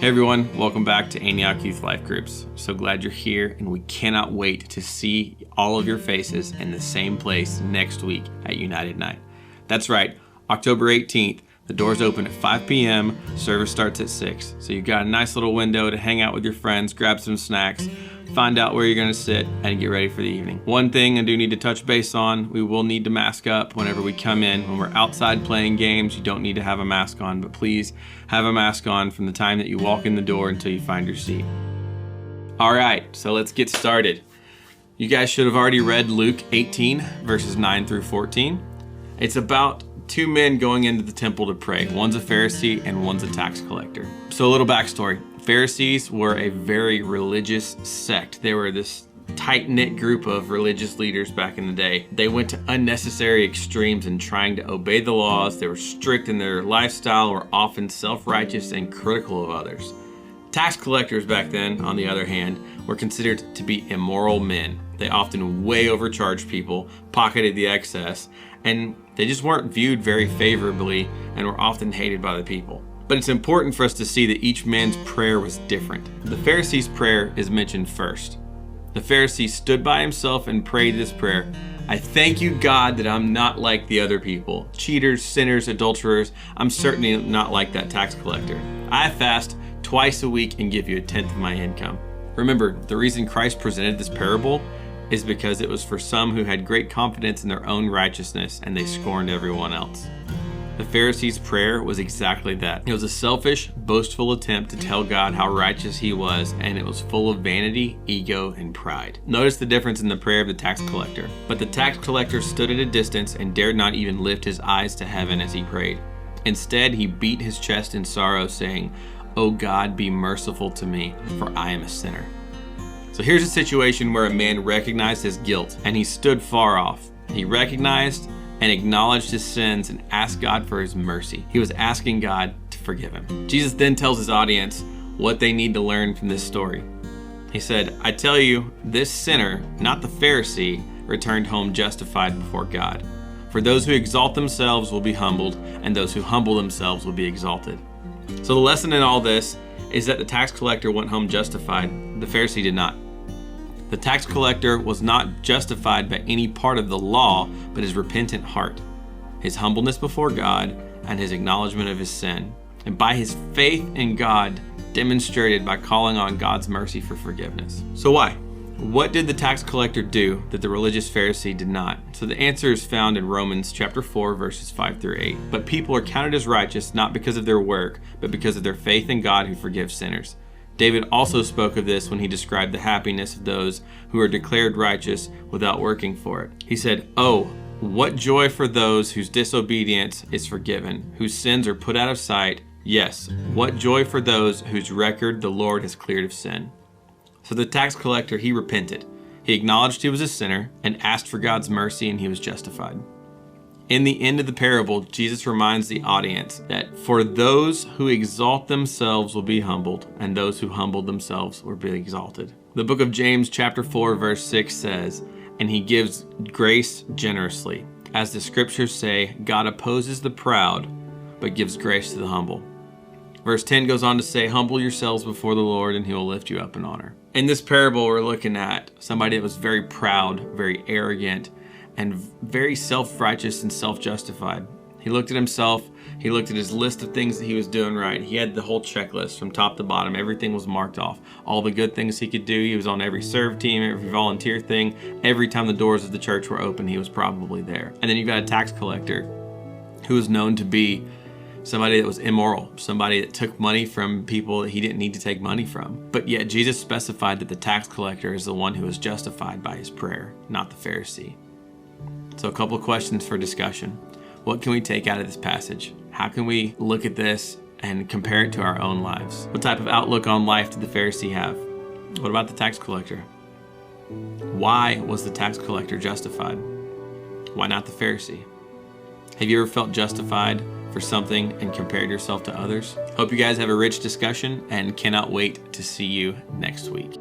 Hey everyone, welcome back to Antioch Youth Life Groups. So glad you're here, and we cannot wait to see all of your faces in the same place next week at United Night. That's right, October 18th. The doors open at 5 p.m., service starts at 6. So you've got a nice little window to hang out with your friends, grab some snacks, find out where you're going to sit, and get ready for the evening. One thing I do need to touch base on, we will need to mask up whenever we come in. When we're outside playing games, you don't need to have a mask on, but please have a mask on from the time that you walk in the door until you find your seat. All right, so let's get started. You guys should have already read Luke 18, verses 9 through 14. It's about two men going into the temple to pray. One's a Pharisee and one's a tax collector. So a little backstory. Pharisees were a very religious sect. They were this tight-knit group of religious leaders back in the day. They went to unnecessary extremes in trying to obey the laws. They were strict in their lifestyle, were often self-righteous and critical of others. Tax collectors back then, on the other hand, were considered to be immoral men. They often way overcharged people, pocketed the excess, and they just weren't viewed very favorably and were often hated by the people. But it's important for us to see that each man's prayer was different. The Pharisee's prayer is mentioned first. The Pharisee stood by himself and prayed this prayer: I thank you, God, that I'm not like the other people. Cheaters, sinners, adulterers. I'm certainly not like that tax collector. I fast twice a week and give you 1/10 of my income. Remember, the reason Christ presented this parable is because it was for some who had great confidence in their own righteousness and they scorned everyone else. The Pharisee's prayer was exactly that. It was a selfish, boastful attempt to tell God how righteous he was, and it was full of vanity, ego, and pride. Notice the difference in the prayer of the tax collector. But the tax collector stood at a distance and dared not even lift his eyes to heaven as he prayed. Instead, he beat his chest in sorrow, saying, "O God, be merciful to me, for I am a sinner." So here's a situation where a man recognized his guilt and he stood far off. He recognized and acknowledged his sins and asked God for his mercy. He was asking God to forgive him. Jesus then tells his audience what they need to learn from this story. He said, I tell you, this sinner, not the Pharisee, returned home justified before God. For those who exalt themselves will be humbled, and those who humble themselves will be exalted. So the lesson in all this is that the tax collector went home justified. The Pharisee did not. The tax collector was not justified by any part of the law, but his repentant heart, his humbleness before God, and his acknowledgement of his sin, and by his faith in God demonstrated by calling on God's mercy for forgiveness. So why? What did the tax collector do that the religious Pharisee did not? So the answer is found in Romans chapter 4, verses 5 through 8. But people are counted as righteous not because of their work, but because of their faith in God who forgives sinners. David also spoke of this when he described the happiness of those who are declared righteous without working for it. He said, "Oh, what joy for those whose disobedience is forgiven, whose sins are put out of sight. Yes, what joy for those whose record the Lord has cleared of sin." So the tax collector, he repented. He acknowledged he was a sinner and asked for God's mercy, and he was justified. In the end of the parable, Jesus reminds the audience that for those who exalt themselves will be humbled, and those who humble themselves will be exalted. The book of James chapter 4 verse 6 says, "And he gives grace generously. As the scriptures say, God opposes the proud, but gives grace to the humble." Verse 10 goes on to say, "Humble yourselves before the Lord, and he will lift you up in honor." In this parable, we're looking at somebody that was very proud, very arrogant, and very self-righteous and self-justified. He looked at himself. He looked at his list of things that he was doing right. He had the whole checklist from top to bottom. Everything was marked off. All the good things he could do. He was on every serve team, every volunteer thing. Every time the doors of the church were open, he was probably there. And then you've got a tax collector who was known to be somebody that was immoral, somebody that took money from people that he didn't need to take money from. But yet Jesus specified that the tax collector is the one who was justified by his prayer, not the Pharisee. So a couple of questions for discussion. What can we take out of this passage? How can we look at this and compare it to our own lives? What type of outlook on life did the Pharisee have? What about the tax collector? Why was the tax collector justified? Why not the Pharisee? Have you ever felt justified for something and compared yourself to others? Hope you guys have a rich discussion and cannot wait to see you next week.